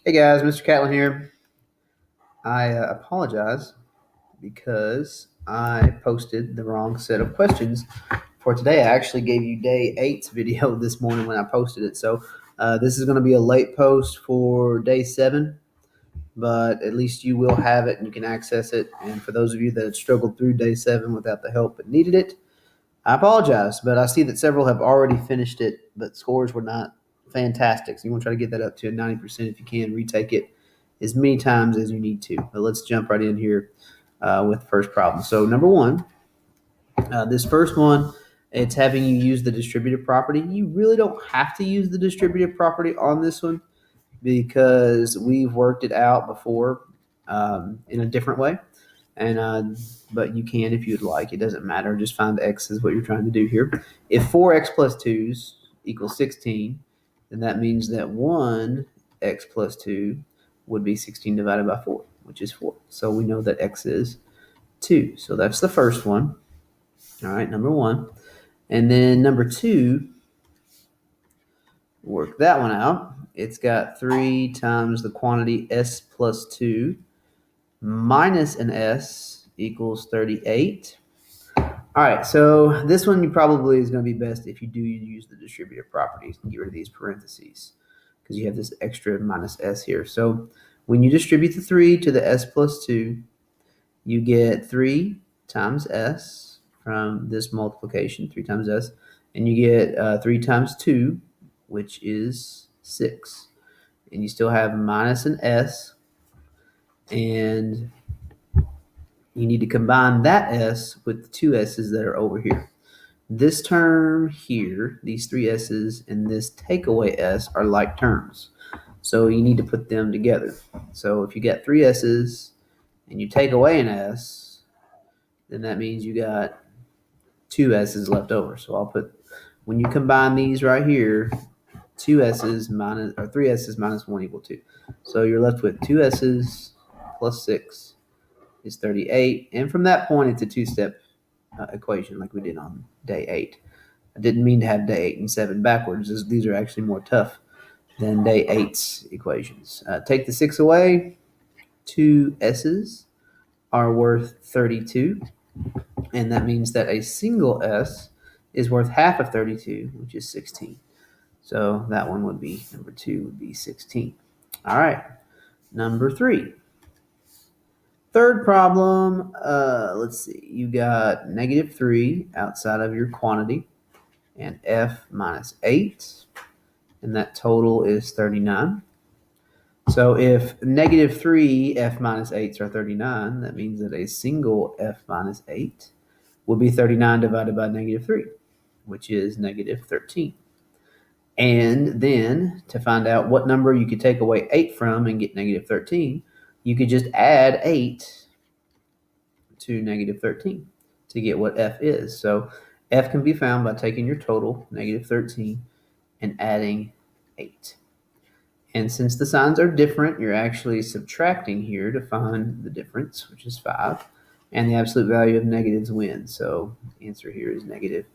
Hey guys, Mr. Catlin here. I apologize because I posted the wrong set of questions for today. I actually gave you day 8's video this morning when I posted it. So this is going to be a late post for day 7, but at least you will have it and you can access it. And for those of you that had struggled through day 7 without the help but needed it, I apologize. But I see that several have already finished it, but scores were not fantastic. So you want to try to get that up to 90% if you can. Retake it as many times as you need to. But let's jump right in here with the first problem. So number 1, this first one, it's having you use the distributive property. You really don't have to use the distributive property on this one because we've worked it out before in a different way. But you can if you'd like. It doesn't matter. Just find x is what you're trying to do here. If 4x plus 2's equals 16, then that means that 1x plus 2 would be 16 divided by 4, which is 4. So we know that x is 2. So that's the first one. All right, number 1. And then number 2, work that one out. It's got 3 times the quantity s plus 2 minus an s equals 38. All right, so this one you probably is going to be best if you do use the distributive properties and get rid of these parentheses because you have this extra minus s here. So when you distribute the 3 to the s plus 2, you get 3 times s from this multiplication, 3 times s, and you get 3 times 2, which is 6. And you still have minus an s, and you need to combine that s with the 2 s's that are over here. This term here, these 3 s's, and this takeaway s are like terms. So you need to put them together. So if you get 3 s's and you take away an s, then that means you got 2 s's left over. So I'll put, when you combine these right here, 2 s's minus, or 3 s's minus 1 equal 2. So you're left with 2 s's plus 6 is 38. And from that point, it's a two-step equation like we did on day 8. I didn't mean to have day 8 and 7 backwards. These are actually more tough than day 8's equations. Take the 6 away. 2 s's are worth 32. And that means that a single s is worth half of 32, which is 16. So that one would be, number 2 would be 16. All right, number 3. Third problem, let's see. You got negative 3 outside of your quantity and f minus 8, and that total is 39. So if negative 3 f minus 8s are 39, that means that a single f minus 8 will be 39 divided by negative 3, which is negative 13. And then to find out what number you could take away 8 from and get negative 13, you could just add 8 to negative 13 to get what f is. So f can be found by taking your total, negative 13, and adding 8. And since the signs are different, you're actually subtracting here to find the difference, which is 5. And the absolute value of negatives wins. So the answer here is negative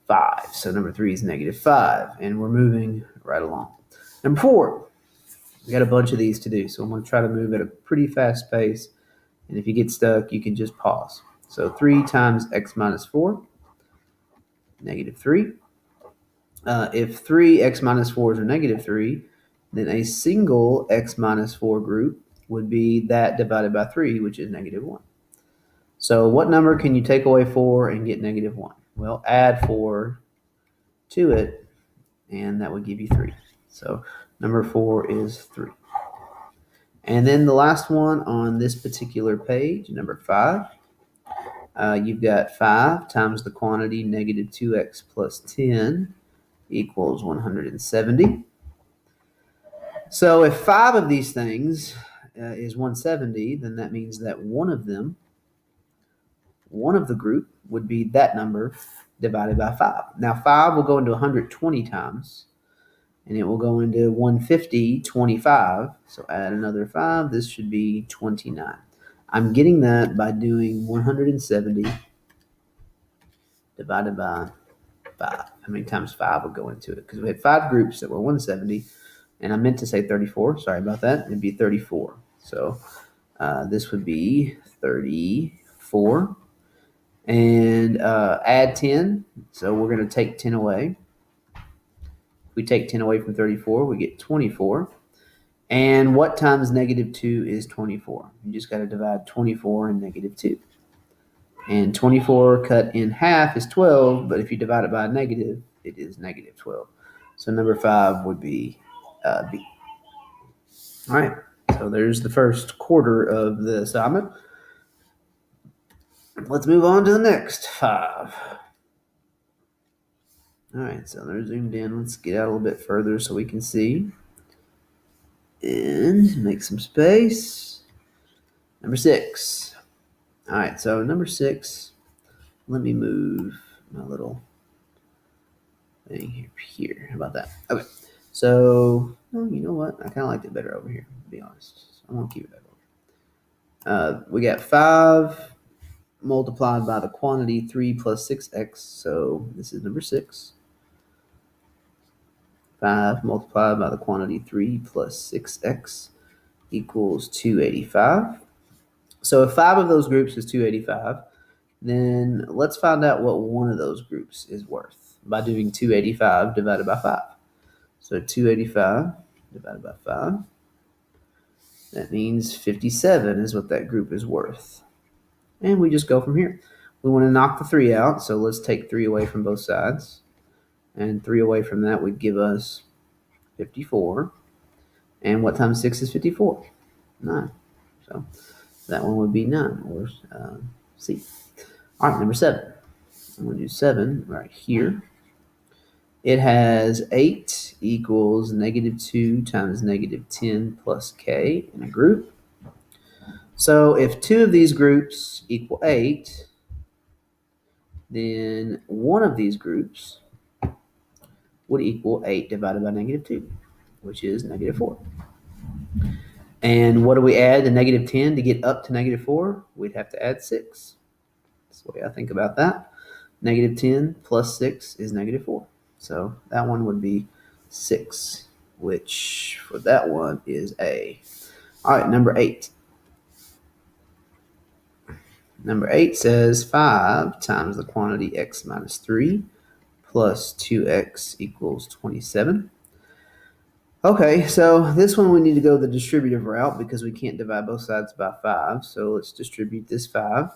5. So number 3 is negative 5. And we're moving right along. Number 4, we got a bunch of these to do. So I'm going to try to move at a pretty fast pace. And if you get stuck, you can just pause. So 3 times x minus 4, negative 3. If 3x minus 4s are negative 3, then a single x minus 4 group would be that divided by 3, which is negative 1. So what number can you take away 4 and get negative 1? Well, add 4 to it, and that would give you 3. So number 4 is 3. And then the last one on this particular page, number 5, you've got 5 times the quantity negative 2x plus 10 equals 170. So if 5 of these things is 170, then that means that one of the group would be that number divided by 5. Now 5 will go into 120 times, and it will go into 150 25. So add another 5. This should be 29. I'm getting that by doing 170 divided by 5. How many times 5 would go into it? Because we had 5 groups that were 170. And I meant to say 34. Sorry about that. It'd be 34. So this would be 34. And add 10. So we're going to take 10 away. If we take 10 away from 34, we get 24. And what times negative 2 is 24? You just got to divide 24 and negative 2. And 24 cut in half is 12, but if you divide it by a negative, it is negative 12. So number 5 would be B. All right, so there's the first quarter of the assignment. Let's move on to the next 5. All right, so they're zoomed in. Let's get out a little bit further so we can see. And make some space. Number 6. All right, so number 6, let me move my little thing here. How about that? Okay, so you know what? I kind of liked it better over here, to be honest. So I'm going to keep it over here. We got 5 multiplied by the quantity 3 plus 6x, so this is number 6. 5 multiplied by the quantity 3 plus 6x equals 285. So if 5 of those groups is 285, then let's find out what one of those groups is worth by doing 285 divided by 5. So 285 divided by 5, that means 57 is what that group is worth. And we just go from here. We want to knock the 3 out, so let's take 3 away from both sides. And 3 away from that would give us 54. And what times 6 is 54? 9. So that one would be 9, or C. All right, number 7. I'm going to do 7 right here. It has 8 equals negative 2 times negative 10 plus k in a group. So if 2 of these groups equal 8, then one of these groups would equal 8 divided by negative 2, which is negative 4. And what do we add to negative 10 to get up to negative 4? We'd have to add 6. That's the way I think about that. Negative 10 plus 6 is negative 4. So that one would be 6, which for that one is A. All right, number 8. Number 8 says 5 times the quantity x minus 3 plus 2x equals 27. Okay, so this one we need to go the distributive route because we can't divide both sides by 5. So let's distribute this 5.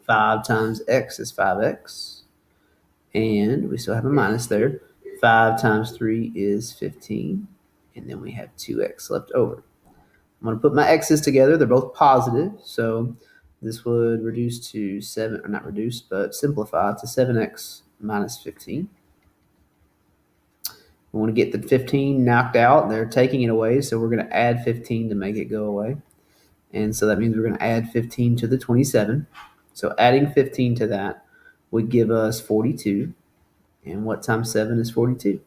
5 times x is 5x. And we still have a minus there. 5 times 3 is 15. And then we have 2x left over. I'm going to put my x's together. They're both positive. So this would reduce to 7, or not reduce, but simplify to 7x minus 15. We want to get the 15 knocked out. They're taking it away, so we're going to add 15 to make it go away. And so that means we're going to add 15 to the 27. So adding 15 to that would give us 42. And what times 7 is 42?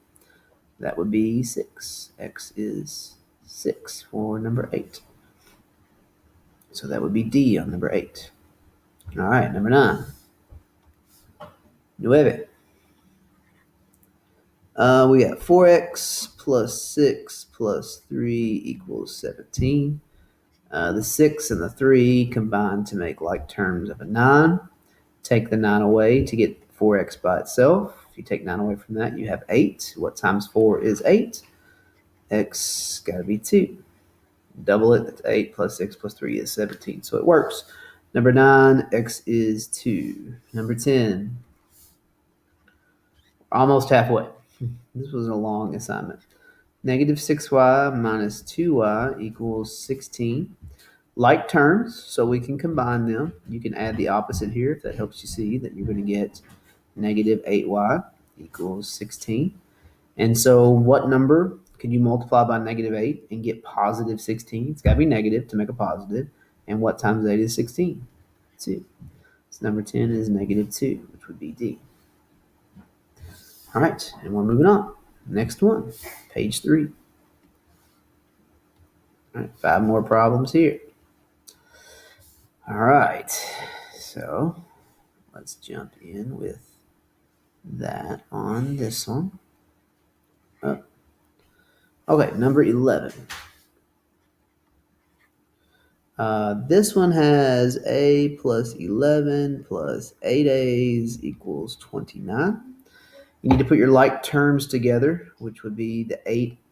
That would be 6. X is 6 for number 8. So that would be D on number 8. All right, number 9. 9. We got 4x plus 6 plus 3 equals 17. The 6 and the 3 combine to make like terms of a 9. Take the 9 away to get 4x by itself. If you take 9 away from that, you have 8. What times 4 is 8? X got to be 2. Double it, that's 8 plus 6 plus 3 is 17. So it works. Number 9, x is 2. Number 10, almost halfway. This was a long assignment. Negative 6y minus 2y equals 16. Like terms, so we can combine them. You can add the opposite here if that helps you see that you're going to get negative 8y equals 16. And so what number can you multiply by negative 8 and get positive 16? It's got to be negative to make a positive. And what times 8 is 16? 2. So number 10 is negative 2, which would be D. All right, and we're moving on. Next one, page 3. All right, 5 more problems here. All right, so let's jump in with that on this one. Oh, Okay, number 11. This one has a plus 11 plus 8a's equals 29. You need to put your like terms together, which would be the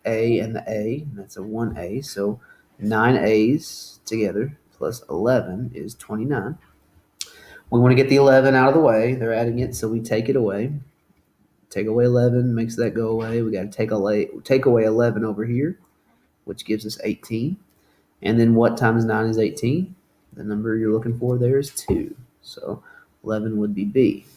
8a and the a, and that's a 1a. So 9a's together plus 11 is 29. We want to get the 11 out of the way. They're adding it, so we take it away. Take away 11 makes that go away. We got to take away 11 over here, which gives us 18. And then what times 9 is 18? The number you're looking for there is 2. So 11 would be B.